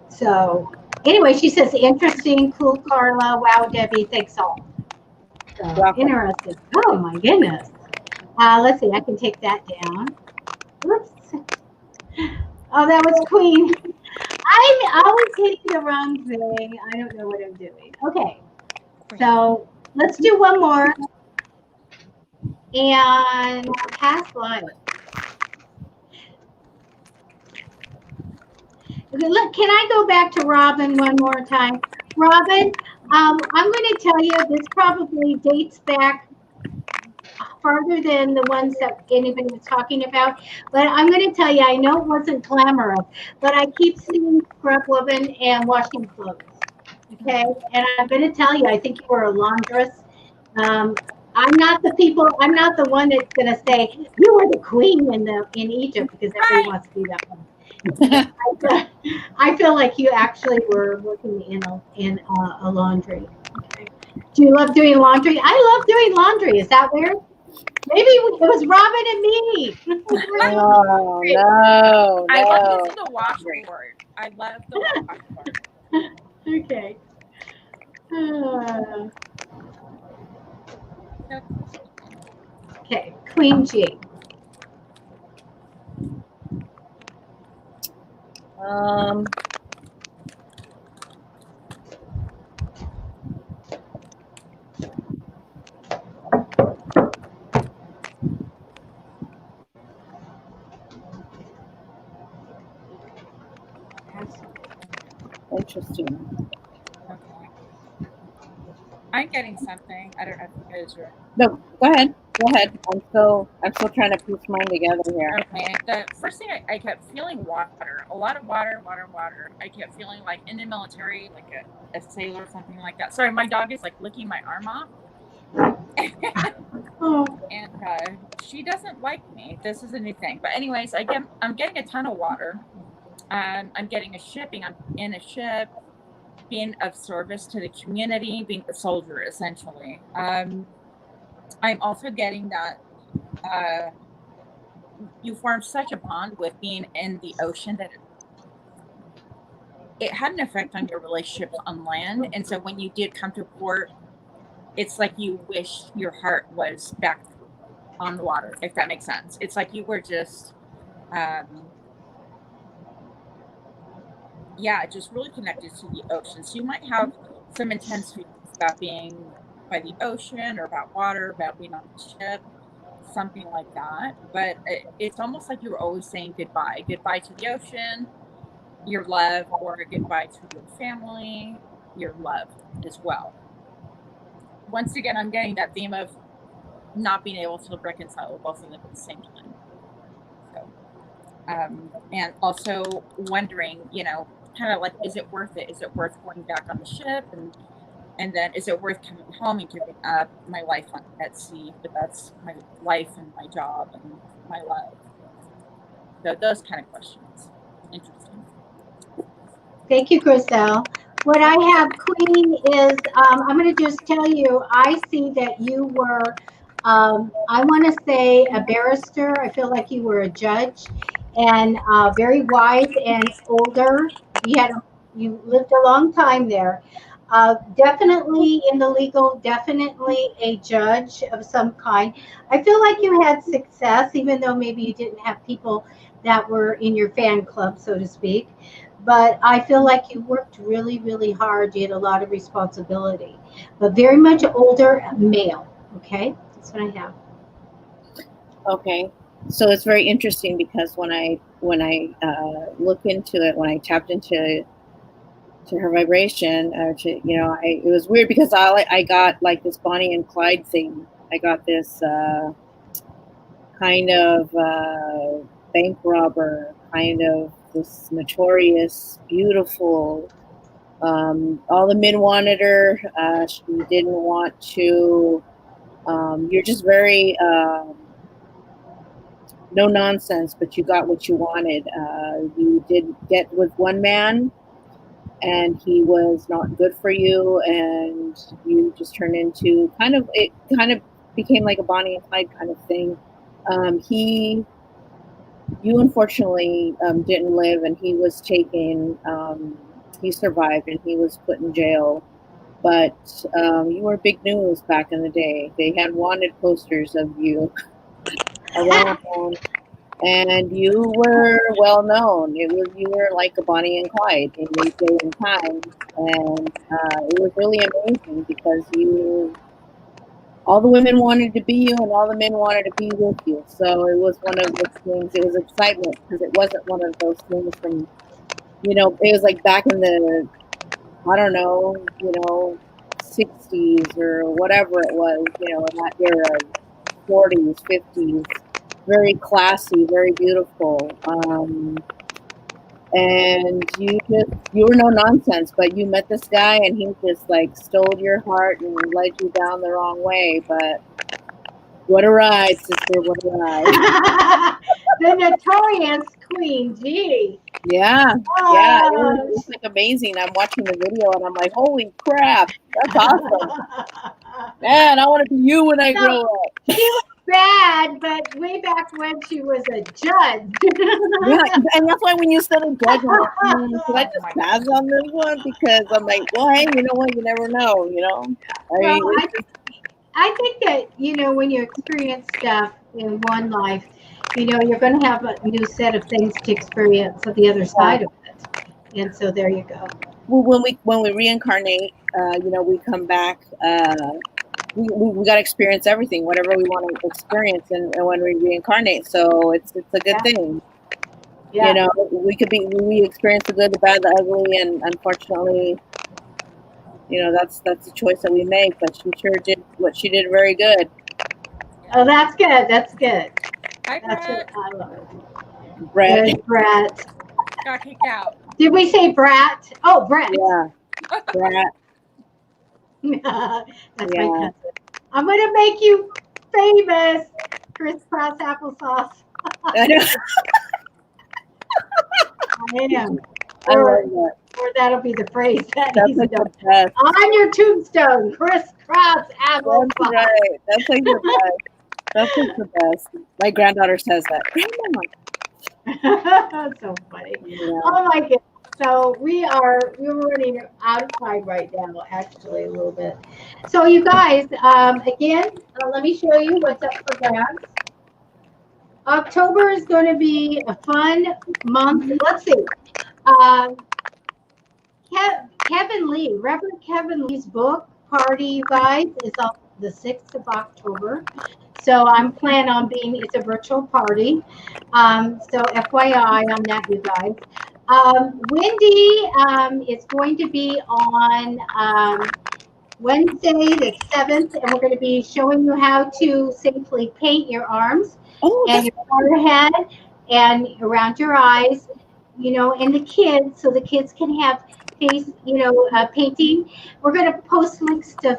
So anyway, she says, interesting, cool, Carla. Wow, Debbie, thanks all. So interesting. Oh my goodness. Let's see, I can take that down. Whoops. Oh, that was Queen. I'm always hitting the wrong thing. I don't know what I'm doing. Okay, so let's do one more. And past life. Okay, look, can I go back to Robin one more time? Robin, I'm going to tell you, this probably dates back farther than the ones that anybody was talking about. But I'm going to tell you, I know it wasn't glamorous, but I keep seeing scrub women and washing clothes. Okay, and I'm going to tell you, I think you were a laundress. I'm not the one that's going to say you were the queen in Egypt, because everybody wants to be that one. I feel like you actually were working in a laundry. Okay. Do you love doing laundry? I love doing laundry. Is that weird? Maybe it was Robin and me. Oh, no. I love using the washboard. I love the washboard. Okay. Okay, Queen G. Interesting. Okay. I'm getting something. I don't know if you guys are. No, go ahead. Go ahead. I'm still trying to piece mine together here. Okay. The first thing I kept feeling water. A lot of water. I kept feeling like in the military, like a sailor or something like that. Sorry, my dog is like licking my arm off. And she doesn't like me. This is a new thing. But anyways, I'm getting a ton of water. I'm getting a shipping. I'm in a ship, being of service to the community, being a soldier essentially. I'm also getting that you form such a bond with being in the ocean that it had an effect on your relationships on land. And so when you did come to port, it's like you wish your heart was back on the water, if that makes sense. It's like you were just just really connected to the ocean. So you might have some intense feelings about being by the ocean or about water, about being on the ship, something like that. But it's almost like you were always saying goodbye to the ocean, your love, or goodbye to your family, your love as well. Once again, I'm getting that theme of not being able to reconcile both of them at the same time. So, and also wondering, kind of like, is it worth it? Is it worth going back on the ship? And then is it worth coming home and giving up my life at sea? But that's my life and my job and my love. So those kind of questions. Interesting. Thank you, Griselle. What I have, Queen, is I'm going to just tell you, I see that you were, I want to say a barrister. I feel like you were a judge and very wise and older. You lived a long time there. Definitely in the legal, definitely a judge of some kind. I feel like you had success, even though maybe you didn't have people that were in your fan club, so to speak. But I feel like you worked really, really hard. You had a lot of responsibility, but very much older male. Okay, that's what I have. Okay, so it's very interesting because when I look into it, when I tapped into her vibration, it was weird because I got like this Bonnie and Clyde thing. I got this kind of bank robber, kind of this notorious, beautiful. All the men wanted her. She didn't want to. You're just very no nonsense, but you got what you wanted. You did get with one man, and he was not good for you, and you just turned into it kind of became like a Bonnie and Clyde kind of thing. You unfortunately didn't live, and he was taken. He survived, and he was put in jail. But you were big news back in the day. They had wanted posters of you around, and you were well known. You were like a Bonnie and Clyde in your day and time, and it was really amazing because all the women wanted to be you, and all the men wanted to be with you. So it was one of those things. It was excitement because it wasn't one of those things from, it was like back in the, I don't know, 60s or whatever it was, in that era, 40s, 50s, very classy, very beautiful. And you were no nonsense, but you met this guy and he just like stole your heart and led you down the wrong way. But what a ride, sister, what a ride. The notorious Queen G. Yeah, yeah, it was like amazing. I'm watching the video and I'm like, holy crap, that's awesome. Man, I want to be you when I grow up. bad, but way back when she was a judge. Yeah, and that's why when you said a judge, I'm like, should I just pass on this one? Because I'm like, well, hey, you know what? You never know, you know? Well, I think that, when you experience stuff in one life, you're going to have a new set of things to experience on the other side of it. And so there you go. Well, when we reincarnate, we come back. We got to experience everything, whatever we want to experience, and when we reincarnate. So it's a good thing. Yeah. We experience the good, the bad, the ugly, and unfortunately, that's the choice that we make. But she sure did what she did very good. Oh, that's good. That's good. Hi, That's Brett. what I love. Brett. There's Brett. Got kicked out. Did we say Brat? Oh, Brett. Yeah. Brett. That's my cousin. I'm going to make you famous, crisscross applesauce. I know. I am. I love that. Or that'll be the phrase that That's he's like done. the best. On your tombstone, crisscross applesauce. That's right. That's like the best. That's like the best. My granddaughter says that. That's so funny. Yeah. Oh my goodness. So we're running out of time right now, actually, a little bit. So you guys, again, let me show you what's up for grabs. October is going to be a fun month. Let's see. Kevin Lee, Reverend Kevin Lee's book party, you guys, is on the 6th of October. So I'm planning on it's a virtual party. So FYI on that, you guys. Wendy is going to be on Wednesday the 7th, and we're going to be showing you how to safely paint your arms and your forehead and around your eyes, and the kids, so the kids can have face, painting. We're going to post links to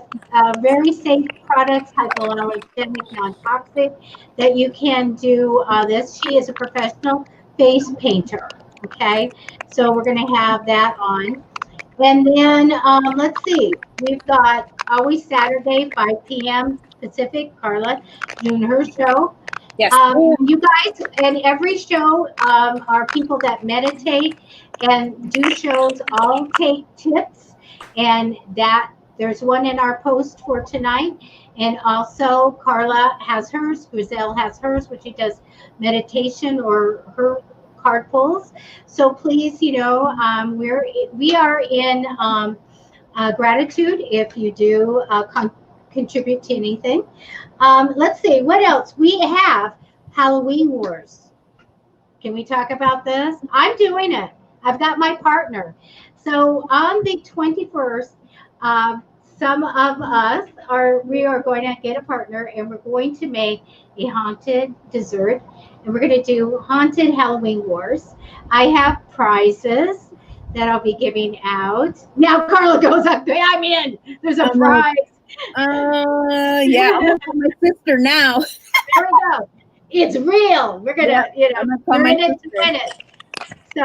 very safe products, hypoallergenic, non-toxic, that you can do this. She is a professional face painter. Okay, so we're going to have that on. And then let's see, we've got always Saturday, 5 p.m. Pacific, Carla doing her show. Yes. You guys, and every show are people that meditate and do shows, all take tips, and that there's one in our post for tonight. And also Carla has hers, Griselle has hers, which she does meditation or her card pulls. So please, we are in gratitude if you do contribute to anything. Let's see, what else? We have Halloween Wars. Can we talk about this? I'm doing it. I've got my partner. So on the 21st, some of us we are going to get a partner, and we're going to make a haunted dessert, and we're going to do haunted Halloween Wars. I have prizes that I'll be giving out. Now Carla goes, I'm in. There's a prize. Yeah, I'm gonna call my sister now. There we go. It's real. We're gonna, we're in it to win it. So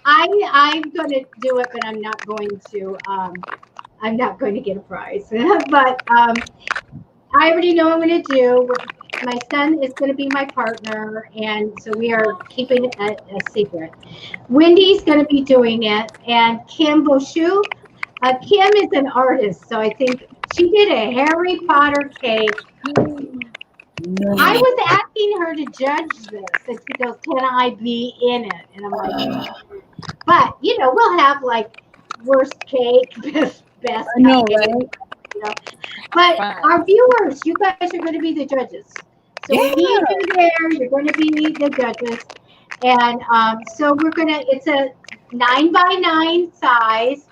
I'm going to do it, but I'm not going to. I'm not going to get a prize. But I already know what I'm going to do. My son is going to be my partner, and so we are keeping it a secret. Wendy's going to be doing it, and Kim Boshu. Kim is an artist, so I think she did a Harry Potter cake. No. I was asking her to judge this, and she goes, "Can I be in it?" And I'm like, "But we'll have like worst cake, best." I know, right? But our viewers, you guys are going to be the judges. So me and you there, you're going to be the judges, and so we're gonna. It's a 9x9 size.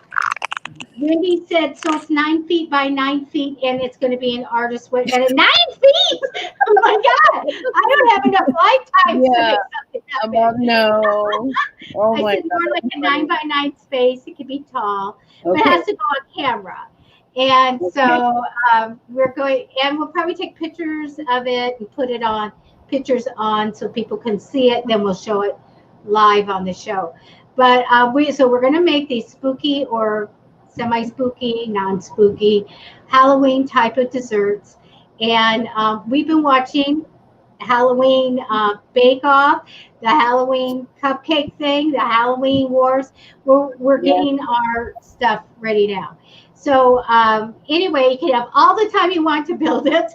Wendy said, so it's 9 feet by 9 feet, and it's going to be an artist with, and 9 feet. Oh my God, I don't have enough lifetime to make something that big. No. Oh my I said more like a 9x9 space. It could be tall, but it has to go on camera. And so we're going, and we'll probably take pictures of it and put it on pictures on so people can see it. Then we'll show it live on the show. But we're going to make these spooky or semi-spooky, non-spooky Halloween type of desserts, And we've been watching Halloween Bake Off, the Halloween cupcake thing, the Halloween Wars. We're getting our stuff ready now. So anyway, you can have all the time you want to build it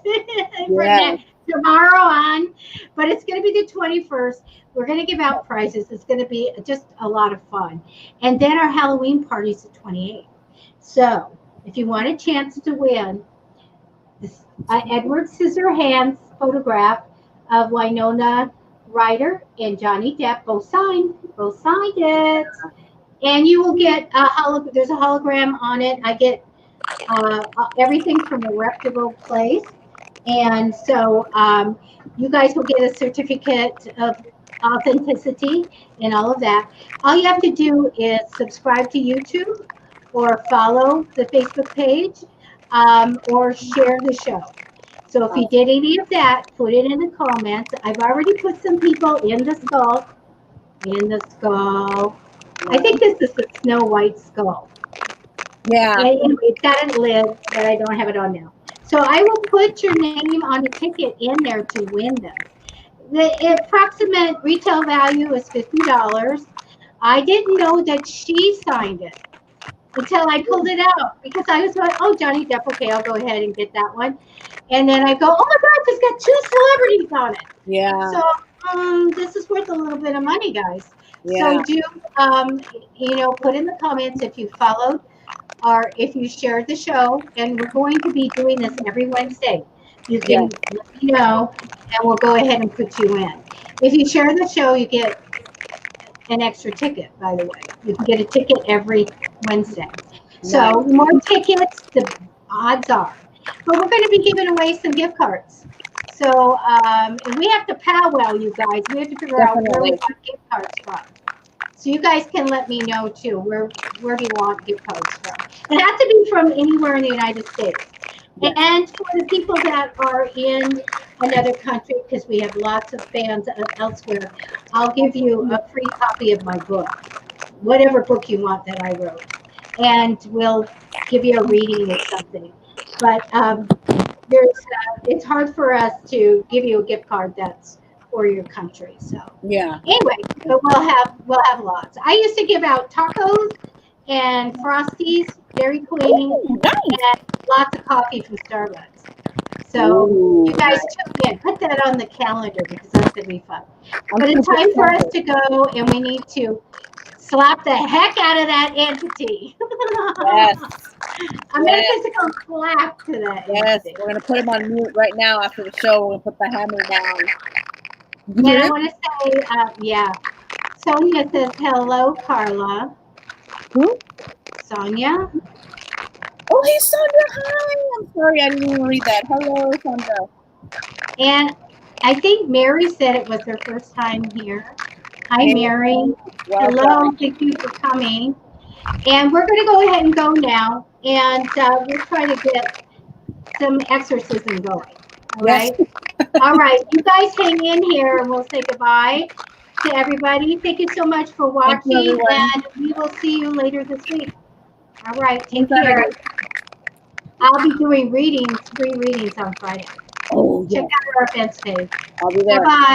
from tomorrow on, but it's going to be the 21st. We're going to give out prizes. It's going to be just a lot of fun. And then our Halloween party is the 28th. So if you want a chance to win this Edward Scissorhands photograph of Winona Ryder and Johnny Depp, both signed it. And you will get there's a hologram on it. I get everything from a reputable place. And so you guys will get a certificate of authenticity and all of that. All you have to do is subscribe to YouTube or follow the Facebook page or share the show. So if you did any of that, put it in the comments. I've already put some people in the skull. I think this is the Snow White skull. Yeah. Anyway, it's got a lid, but I don't have it on now. So I will put your name on the ticket in there to win this. The approximate retail value is $50. I didn't know that she signed it until I pulled it out because I was like, oh, Johnny Depp, okay, I'll go ahead and get that one. And then I go, oh my gosh, it's got 2 celebrities on it. Yeah. So this is worth a little bit of money, guys. Yeah. So do, put in the comments if you followed or if you shared the show. And we're going to be doing this every Wednesday. You can let me know, and we'll go ahead and put you in. If you share the show, you get an extra ticket, by the way. You can get a ticket every Wednesday. So the more tickets, the odds are. But we're going to be giving away some gift cards. So and we have to powwow, you guys. We have to figure out where we want gift cards from. So you guys can let me know too. Where do you want gift cards from? It has to be from anywhere in the United States. Yes. And for the people that are in another country, because we have lots of fans elsewhere, I'll give you a free copy of my book, whatever book you want that I wrote, and we'll give you a reading or something. But it's hard for us to give you a gift card that's for your country. So anyway, but we'll have lots. I used to give out tacos and Frosties, Dairy Queen, and lots of coffee from Starbucks. So you guys tune in. Put that on the calendar because that's going to be fun. But it's time for us to go, and we need to slap the heck out of that entity. Yes. I'm going to physical slap to that entity. We're going to put him on mute right now after the show. We're going to put the hammer down. And I want to say, Sonia says, hello, Carla. Who? Sonia. Oh, hey, Sonia. Hi. I'm sorry. I didn't even read that. Hello, Sonia. And I think Mary said it was her first time here. Hi, Mary. Welcome. Hello. Thank you for coming. And we're going to go ahead and go now. And we'll try to get some exorcism going. All right? All right. You guys hang in here and we'll say goodbye to everybody. Thank you so much for watching. And we will see you later this week. All right. Take care. I'll be doing free readings on Friday. Oh, yeah. Check out our events page. I'll be there. Bye-bye.